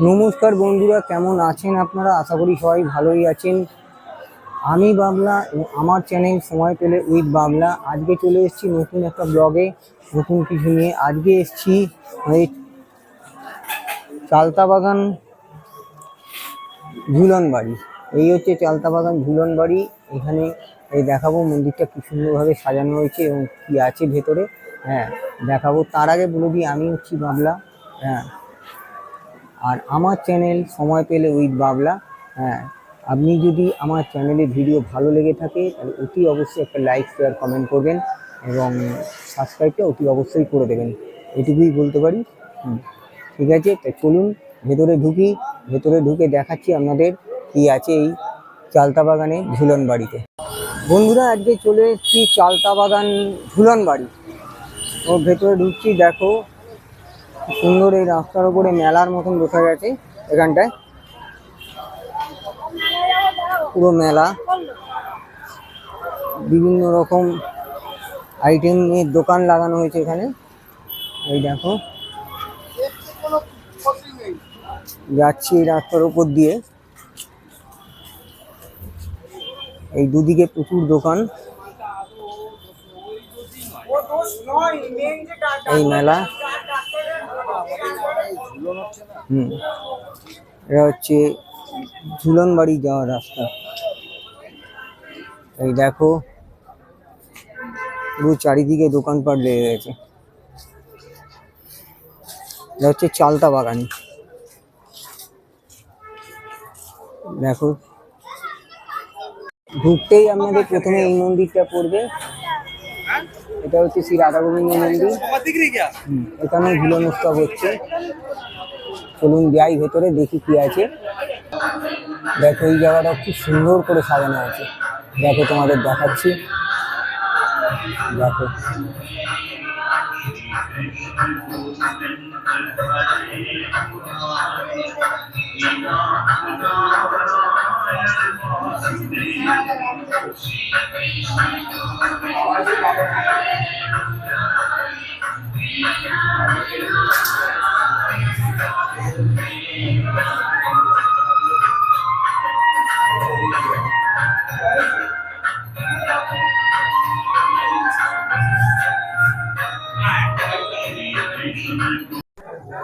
নমস্কার বন্ধুরা, কেমন আছেন আপনারা? আশা করি সবাই ভালোই আছেন। আমি বাবলা এবং আমার চ্যানেল সময় পেলে উইথ বাবলা আজকে চলে এসেছি নতুন একটা ব্লগে, নতুন কিছু নিয়ে। আজকে এসেছি এই চালতা বাগান ঝুলন বাড়ি। এই হচ্ছে চালতা বাগান ঝুলন বাড়ি। এখানে এই দেখাবো মন্দিরটা কি সুন্দরভাবে সাজানো হয়েছে এবং কি আছে ভেতরে। হ্যাঁ, দেখাবো। তার আগে বলে দিই, আমি হচ্ছি বাবলা। হ্যাঁ, আর আমার চ্যানেল সময় পেলে উইথ বাবলা। হ্যাঁ, আপনি যদি আমার চ্যানেলে ভিডিও ভালো লেগে থাকে তাহলে অতি অবশ্যই একটা লাইক, শেয়ার, কমেন্ট করবেন এবং সাবস্ক্রাইবটা অতি অবশ্যই করে দেবেন, এটুকুই বলতে পারি। ঠিক আছে, তাই চলুন ভেতরে ঢুকি। ভেতরে ঢুকে দেখাচ্ছি আপনাদের কি আছে এই চালতা বাগানে ঝুলন বাড়িতে। বন্ধুরা, আজকে চলে এসেছি চালতা বাগান ঝুলন বাড়ি। ওর ভেতরে ঢুকছি, দেখো সুন্দর। এই রাস্তার উপরে মেলার মতন বসে গেছে এখানটায়, পুরো মেলা। বিভিন্ন রকম আইটেমের দোকান লাগানো হয়েছে এখানে। এই দেখো, যাচ্ছি এই রাস্তার উপর দিয়ে। এই দুদিকে প্রচুর দোকান। এই মেলা। এটা হচ্ছে ঝুলন বাড়ি যাওয়ার রাস্তা। এই দেখো, পুরো চারিদিকে দোকানপাট লেগে গেছে। এটা হচ্ছে চালতা বাগান। দেখো, ঢুকতেই আপনাদের প্রথমে এই মন্দিরটা পড়বে। এটা হচ্ছে শ্রী রাধা গোবিন্দ মন্দির। এখানে ঝুলন উৎসব হচ্ছে। চলুন যাই ভেতরে, দেখি কি আছে। দেখো, এই জায়গাটা খুব সুন্দর করে সাজানো আছে। দেখো, তোমাদের দেখাচ্ছি। দেখো,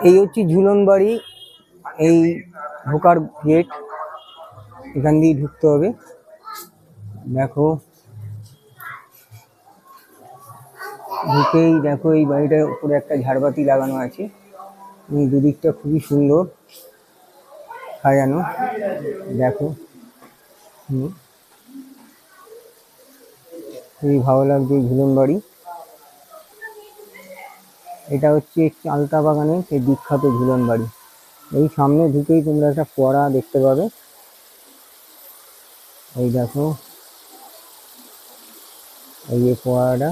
এই হচ্ছে ঝুলন বাড়ি। এই ঢোকার গেট, এখান দিয়ে ঢুকতে হবে। দেখো, ঢুকেই দেখো এই বাড়িটার উপরে একটা ঝাড়বাতি লাগানো আছে। এই দুদিকটা খুবই সুন্দর সাজানো। দেখো, খুবই ভালো লাগছে এই ঝুলন বাড়ি। এটা হচ্ছে চালতা বাগানের সেই বিখ্যাত ঝুলন বাড়ি। এই সামনে ঢুকেই তোমরা একটা ফোয়ারা দেখতে পাবে। এই দেখো, এই যে ফোয়ারাটা।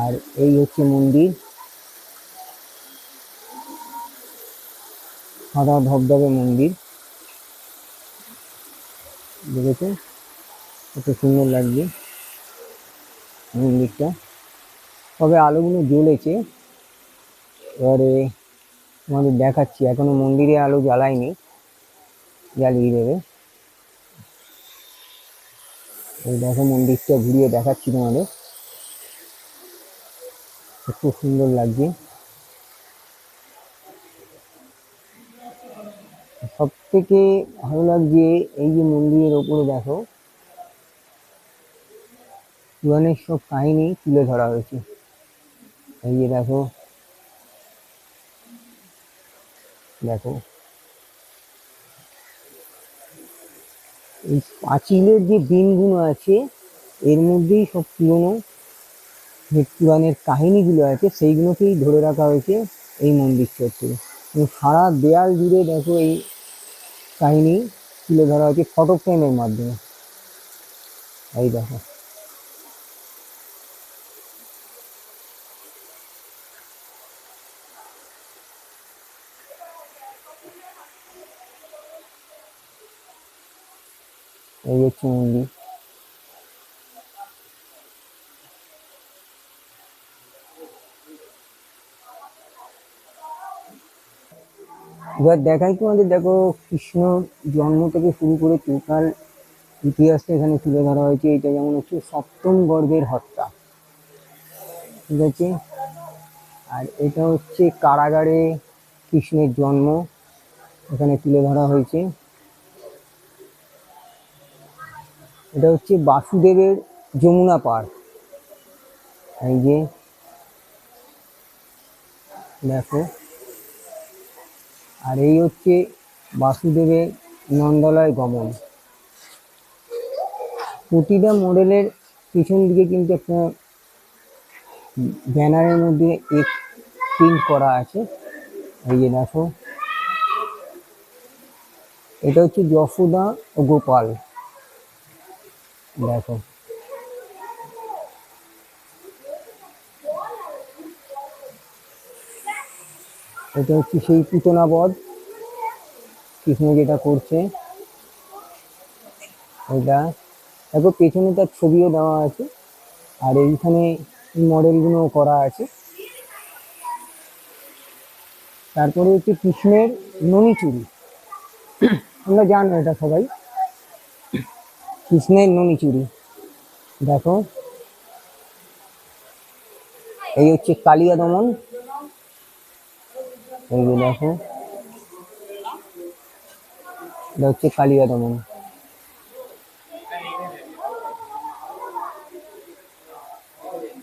আর এই হচ্ছে মন্দির, সাদা ধবধবে মন্দির। দেখেছো কত সুন্দর লাগছে মন্দিরটা। তবে আলোগুলো জ্বলেছে। এবারে তোমাদের দেখাচ্ছি, এখনো মন্দিরে আলো জ্বালায়নি, জ্বালিয়ে দেবে। এই দেখো, মন্দিরটা ঘুরিয়ে দেখাচ্ছি তোমাদের, খুব সুন্দর লাগছে। সব থেকে ভালো লাগছে এই যে মন্দিরের ওপরে দেখো পুরাণের সব কাহিনী তুলে ধরা হয়েছে। এই যে দেখো, দেখো এই পাঁচিলের যে দিনগুলো আছে এর মধ্যেই সব পুরনো যে পুরাণের কাহিনীগুলো আছে সেইগুলোকেই ধরে রাখা হয়েছে এই মন্দির চত্বরে। সারা দেয়াল জুড়ে দেখো এই কাহিনী তুলে ধরা হয়েছে ফটো ফ্রেমের মাধ্যমে। এই দেখো, এই হচ্ছে মন্দির। এবার দেখাই তোমাদের, দেখো কৃষ্ণ জন্ম থেকে শুরু করে টোটাল ইতিহাসটা এখানে তুলে ধরা হয়েছে। এটা যেমন হচ্ছে সপ্তম গর্ভের হত্যা, ঠিক আছে। আর এটা হচ্ছে কারাগারে কৃষ্ণের জন্ম, এখানে তুলে ধরা হয়েছে। এটা হচ্ছে বাসুদেবের যমুনা পার, এই যে দেখো। আর এই হচ্ছে বাসুদেবের নন্দালয় গমন। প্রতিটা মডেলের পিছন দিকে কিন্তু একটা ব্যানারের মধ্যে এক প্রিন্ট করা আছে, এই যে দেখো। এটা হচ্ছে যশোদা ও গোপাল, দেখো। এটা হচ্ছে সেই পুতনা বধ, কৃষ্ণ যেটা করছে এটা। দেখো পেছনে তার ছবিও দেওয়া আছে, আর এইখানে মডেলগুলো করা আছে। তারপরে হচ্ছে কৃষ্ণের ননি চুরি, আমরা জানো এটা সবাই, কৃষ্ণের ননি চুরি দেখো। এই হচ্ছে কালিয়া দমন, এই যে দেখো, এটা হচ্ছে কালিয়া দমন।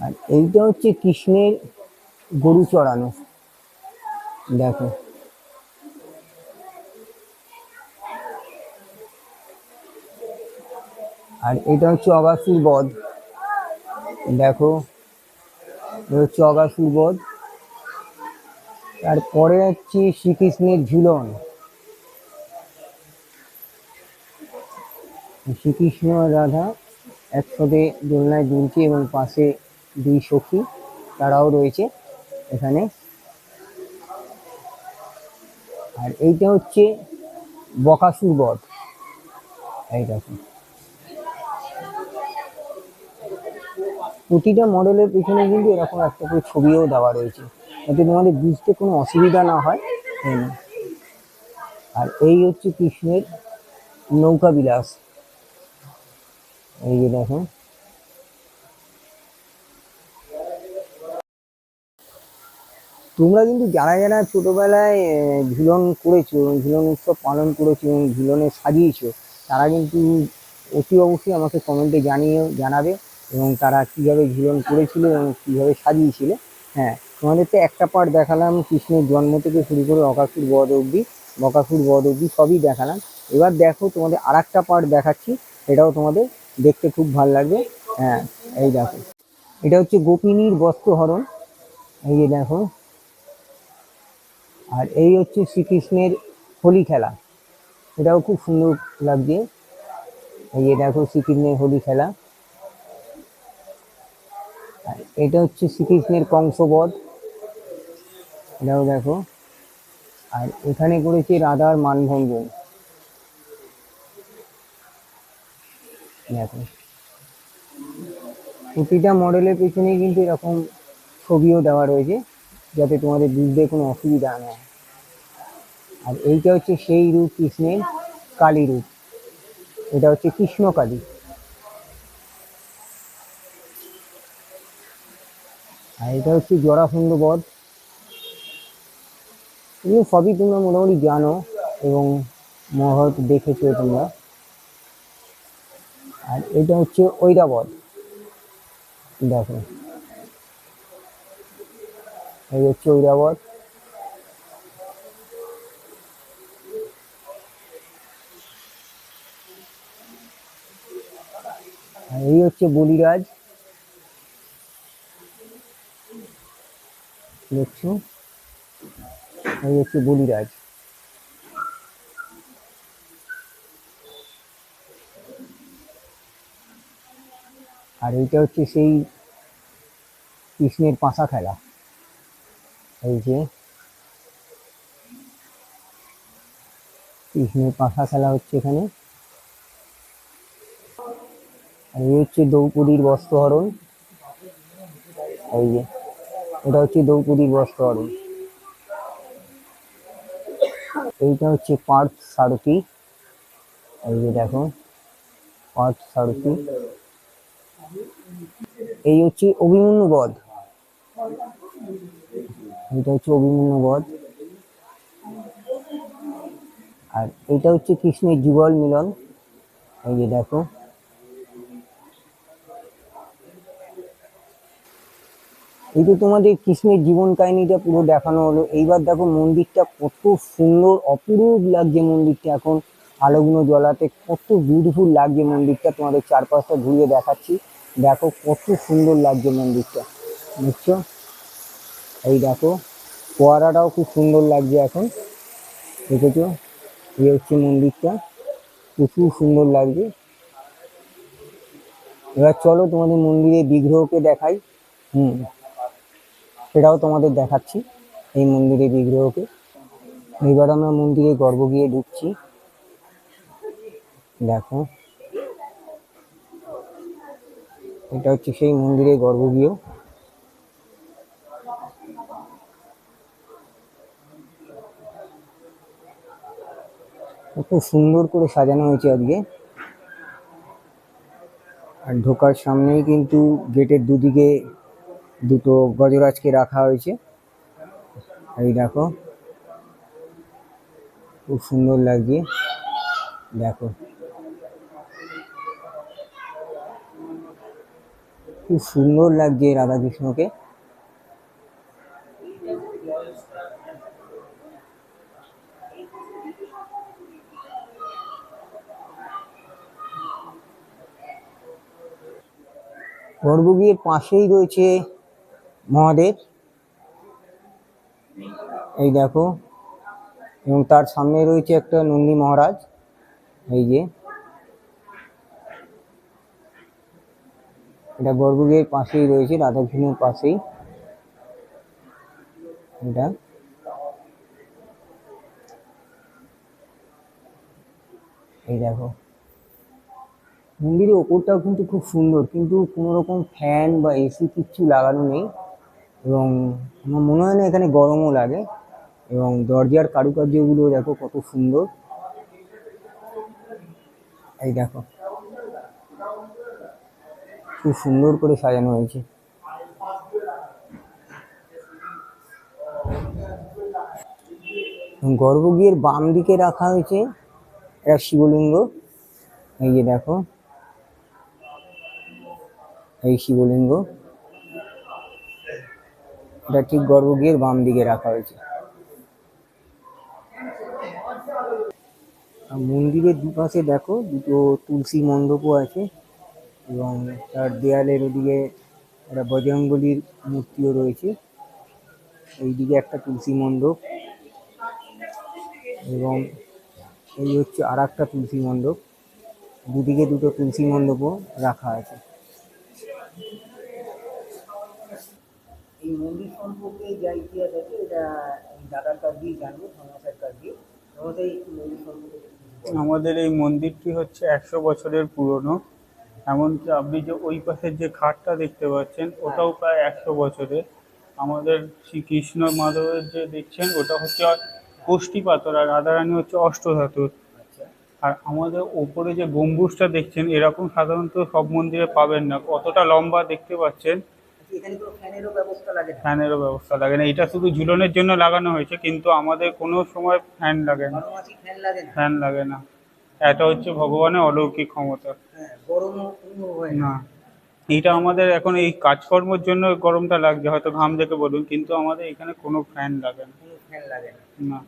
আর এইটা হচ্ছে কৃষ্ণের গরু চড়ানো, দেখো। আর এটা হচ্ছে অগাসুর বধ, দেখো। এটা হচ্ছে অগাসুর বধ। তারপরে হচ্ছে শ্রীকৃষ্ণের ঝুলন, শ্রীকৃষ্ণ আর রাধা একসাথে দোলনায় দুলছে এবং পাশে দুই সখী তারাও রয়েছে এখানে। আর এইটা হচ্ছে বকাসুর বধ, এই দেখো। প্রতিটা মডেলের পিছনে কিন্তু এরকম একটা করে ছবিও দেওয়া রয়েছে, যাতে তোমাদের বুঝতে কোনো অসুবিধা না হয়। আর এই হচ্ছে কৃষ্ণের নৌকা বিলাস, এই যে দেখো। তোমরা কিন্তু যারা যারা ছোটবেলায় ঝুলন করেছো, ঝুলন উৎসব পালন করেছো এবং ঝুলনে সাজিয়েছো, তারা কিন্তু অতি অবশ্যই আমাকে কমেন্টে জানাবে এবং তারা কীভাবে ঝুলন করেছিল এবং কীভাবে সাজিয়েছিল। হ্যাঁ, তোমাদের তো একটা পার্ট দেখালাম কৃষ্ণের জন্ম থেকে শুরু করে বকাসুর বধ অব্দি সবই দেখালাম। এবার দেখো তোমাদের আর একটা পার্ট দেখাচ্ছি, এটাও তোমাদের দেখতে খুব ভালো লাগবে। হ্যাঁ, এই দেখো, এটা হচ্ছে গোপিনীর বস্ত্রহরণ, এই যে দেখো। আর এই হচ্ছে শ্রীকৃষ্ণের হোলি খেলা, এটাও খুব সুন্দর লাগছে, এই যে দেখো শ্রীকৃষ্ণের হোলি খেলা। আর এটা হচ্ছে শ্রীকৃষ্ণের কংসবধ, এটাও দেখো। আর এখানে করেছে রাধার মানভঞ্জন, দেখো। প্রতিটা মডেলের পেছনে কিন্তু এরকম ছবিও দেওয়া রয়েছে, যাতে তোমাদের বুঝতে কোনো অসুবিধা না হয়। আর এইটা হচ্ছে সেই রূপ কৃষ্ণের, কালী রূপ, এটা হচ্ছে কৃষ্ণ কালী। আর এটা হচ্ছে জরাসন্ধ বধ, এগুলো সবই তোমরা মোটামুটি জানো এবং মহাভারত দেখেছো তোমরা। আর এটা হচ্ছে ঐরাবত, দেখো, এই হচ্ছে ঐরাবত। আর এই হচ্ছে বলিরাজ, দেখছো, এই হচ্ছে বলিরাজ। আর এইটা হচ্ছে সেই কৃষ্ণের পাশা খেলা, এই যে কৃষ্ণের পাশা খেলা হচ্ছে এখানে। আর এই হচ্ছে দ্রৌপদীর বস্ত্রহরণ, এই যে এটা হচ্ছে দ্রৌপদীর বস্ত্রহরণ। এইটা হচ্ছে পার্থ সারথি। এই যে দেখো পার্থ সারথি। এই হচ্ছে অভিমন্যু বধ। এটা হচ্ছে অভিমন্যু বধ। আর এটা হচ্ছে কৃষ্ণের যুগল মিলন। এই যে দেখো। এই তো তোমাদের কৃষ্ণের জীবন কাহিনীটা পুরো দেখানো হলো। এইবার দেখো মন্দিরটা কত সুন্দর, অপরূপ লাগছে মন্দিরটা এখন আলোগুলো জ্বলাতে, কত বিউটিফুল লাগছে মন্দিরটা। তোমাদের চারপাশটা ঘুরিয়ে দেখাচ্ছি, দেখো কত সুন্দর লাগছে মন্দিরটা, বুঝছো? এই দেখো ফোয়ারাটাও খুব সুন্দর লাগছে এখন, দেখেছো? এই হচ্ছে মন্দিরটা, প্রচুর সুন্দর লাগছে। এবার চলো তোমাদের মন্দিরের বিগ্রহকে দেখাই। সেটাও তোমাদের দেখাচ্ছি, এই মন্দিরের বিগ্রহকে। এবার আমরা মন্দিরে গর্ভগৃহে ঢুকছি, দেখো এটা হচ্ছে সেই মন্দিরের গর্ভগৃহ। খুব সুন্দর করে সাজানো হয়েছে আজকে। আর ঢোকার সামনেই কিন্তু গেটের দুদিকে দুটো গজরাজকে রাখা হয়েছে। এই দেখো খুব সুন্দর লাগছে, দেখো খুব সুন্দর লাগছে রাধাকৃষ্ণকে। গর্ভগৃহের পাশেই রয়েছে মহাদেব, এই দেখো, এবং তার সামনে রয়েছে একটা নন্দী মহারাজ। এই যে এটা গর্ভগৃহের পাশেই রয়েছে, রাধাকৃষ্ণের পাশেই এটা। এই দেখো মন্দিরের ওপরটাও কিন্তু খুব সুন্দর, কিন্তু কোনো রকম ফ্যান বা এসি কিচ্ছু লাগানো নেই, এবং আমার মনে হয় না এখানে গরমও লাগে। এবং দরজার কারুকার্যগুলো দেখো কত সুন্দর, এই দেখো খুব সুন্দর করে সাজানো হয়েছে। গর্ভগৃহের বাম দিকে রাখা হয়েছে একটা শিবলিঙ্গ। এই যে দেখো এই শিবলিঙ্গ, এটা ঠিক গর্ভগৃহের বাম দিকে রাখা হয়েছে। আর মন্দিরের দুপাশে দেখো দুটো তুলসী মণ্ডপও আছে, এবং তার দেয়ালের ওদিকে একটা বজরংবলীর মূর্তিও রয়েছে। এইদিকে একটা তুলসী মণ্ডপ, এবং এই হচ্ছে আর একটা তুলসী মণ্ডপ, দুদিকে দুটো তুলসী মণ্ডপও রাখা আছে। এই মন্দির সম্পর্কে যা ইতিহাস আছে এটা দাদার কাছ দিয়ে জানবো, ধর্মসার কাছ দিয়ে। আমাদের এই মন্দির সম্পর্কে আমাদের এই মন্দিরটি হচ্ছে 100 বছরের পুরনো। এমনকি আপনি যে ওই পাশের যে ঘাটটা দেখতে পাচ্ছেন ওটাও প্রায় 100 বছরের। আমাদের শ্রীকৃষ্ণ মাধবের যে দেখছেন ওটা হচ্ছে কোষ্ঠী পাথর, আর রাধারানী হচ্ছে অষ্টধাতুর। আর আমাদের ওপরে যে গম্বুজটা দেখছেন এরকম সাধারণত সব মন্দিরে পাবেন না, কতটা লম্বা দেখতে পাচ্ছেন। এখানে কোনো ফ্যানেরও ব্যবস্থা লাগে না? ফ্যানেরও ব্যবস্থা লাগে না, এটা শুধু ঝুলনের জন্য লাগানো হয়েছে, কিন্তু আমাদের কোনো সময় ফ্যান লাগে না। ফ্যান লাগে না? ফ্যান লাগে না, এটা হচ্ছে ভগবানের অলৌকিক ক্ষমতা। গরমও অনুভব হয় না? না, এটা আমাদের এখন এই কাজকর্মের জন্য গরমটা লাগছে, হয়তো ঘাম দেখে বলুন, কিন্তু আমাদের এখানে কোনো ফ্যান লাগে না। কোনো ফ্যান লাগে না? না।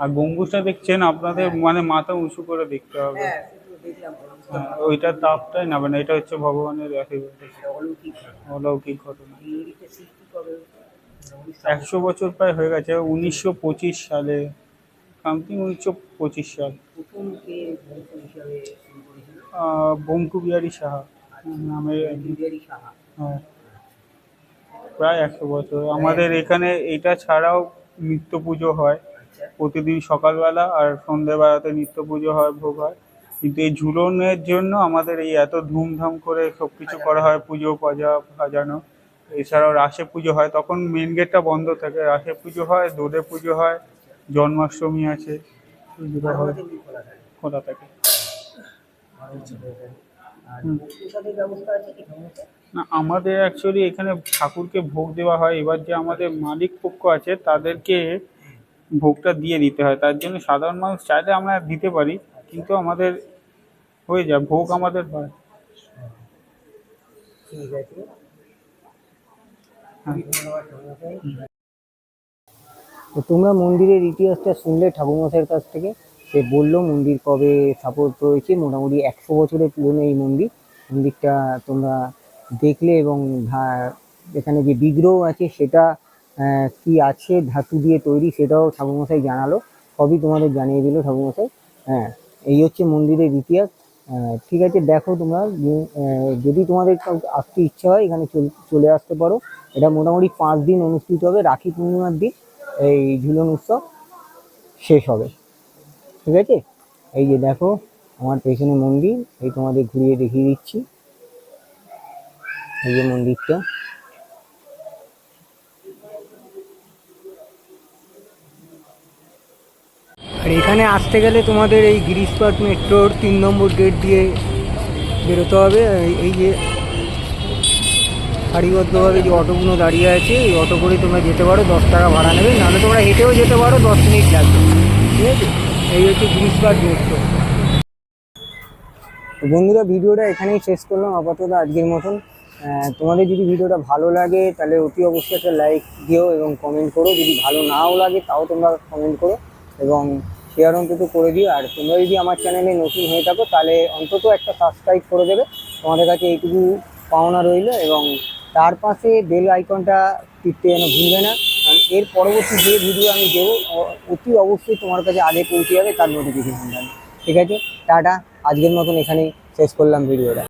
আর গম্বুজটা দেখছেন আপনাদের মানে মাথা উঁচু করে দেখতে হবে। হ্যাঁ সেটা দেখলাম। ওইটার তাপটাই না, মানে এটা হচ্ছে ভগবানের আশীর্বাদ, অলৌকিক অলৌকিক ঘটনা। মন্দিরটা সৃষ্টি কবে? 100 বছর প্রায় হয়ে গেছে, 1925 সালে, সামথিং 1925 সাল। প্রথম কে বংশ হিসাবে শুরু করেছিল? বঙ্কু বিহারী সাহা নামে। বিহারী সাহা। হ্যাঁ, প্রায় 100 বছর। আমাদের এখানে এটা ছাড়াও নিত্য পুজো হয় প্রতিদিন সকালবেলা, আর সন্ধ্যেবেলাতে নিত্য পুজো হয়, ভোগ হয়। কিন্তু এই ঝুলনের জন্য আমাদের এই এত ধুমধাম করে সব কিছু করা হয়, পুজো পাজা সাজানো। এছাড়াও রাসে পুজো হয়, তখন মেন গেটটা বন্ধ থাকে, রাসে পুজো হয়, দোলে পুজো হয়, জন্মাষ্টমী আছে, এগুলো হয়, খোলা থাকে। না, আমাদের অ্যাকচুয়ালি এখানে ঠাকুরকে ভোগ দেওয়া হয়, এবার যে আমাদের মালিক পক্ষ আছে তাদেরকে ভোগটা দিয়ে দিতে হয়, তার জন্য সাধারণ মানুষ চাইলে আমরা দিতে পারি, কিন্তু আমাদের হয়ে যায়, ভোগ আমাদের হয়। ঠিক আছে। হ্যাঁ। তো তোমরা মন্দিরের ইতিহাসটা শুনলে ঠাকুরমশাইয়ের কাছ থেকে, সে বললো মন্দির কবে স্থাপত্য হয়েছে, মোটামুটি 100 বছরের পুরনো এই মন্দিরটা তোমরা দেখলে, এবং এখানে যে বিগ্রহ আছে সেটা কি আছে, ধাতু দিয়ে তৈরি, সেটাও ঠাকুরমশাই জানালো, সবই তোমাদের জানিয়ে দিল ঠাকুরমশাই। হ্যাঁ, এই হচ্ছে মন্দিরের ইতিহাস। ঠিক আছে, দেখো তোমরা যদি তোমাদের আসতে ইচ্ছা হয় এখানে চলে আসতে পারো। এটা মোটামুটি 5 দিন অনুষ্ঠিত হবে, রাখি পূর্ণিমার দিন এই ঝুলন উৎসব শেষ হবে। ঠিক আছে, এই যে দেখো আমার পেছনে মন্দির, এই তোমাদের ঘুরিয়ে দেখিয়ে দিচ্ছি, এই যে মন্দিরটা। আর এখানে আসতে গেলে তোমাদের এই গিরিশপাট মেট্রোর 3 নম্বর গেট দিয়ে বেরোতে হবে। এই যে সারিবদ্ধভাবে যে অটোগুলো দাঁড়িয়ে আছে, এই অটো করে তোমরা যেতে পারো, 10 টাকা ভাড়া নেবে, নাহলে তোমরা হেঁটেও যেতে পারো, 10 মিনিট লাগবে। ঠিক আছে, এই হচ্ছে গিরিশপাট মেট্রো। তো বন্ধুরা, ভিডিওটা এখানেই শেষ করলাম আপাতত আজকের মতন। তোমাদের যদি ভিডিওটা ভালো লাগে তাহলে অতি অবশ্যই একটা লাইক দিও এবং কমেন্ট করো, যদি ভালো নাও লাগে তাও তোমরা কমেন্ট করো এবং শেয়ার অন্তত করে দিও। আর তোমরা যদি আমার চ্যানেলে নতুন হয়ে থাকো তাহলে অন্তত একটা সাবস্ক্রাইব করে দেবে, তোমাদের কাছে এইটুকু পাওনা রইল, এবং তার পাশে বেল আইকনটা টিপতে যেন ভুলবে না, কারণ এর পরবর্তী যে ভিডিও আমি দেবো অতি অবশ্যই তোমার কাছে আগে পৌঁছে যাবে, তার নোটিফিকেশন যাবে। ঠিক আছে, টাটা, আজকের মতন এখানেই শেষ করলাম ভিডিওটা।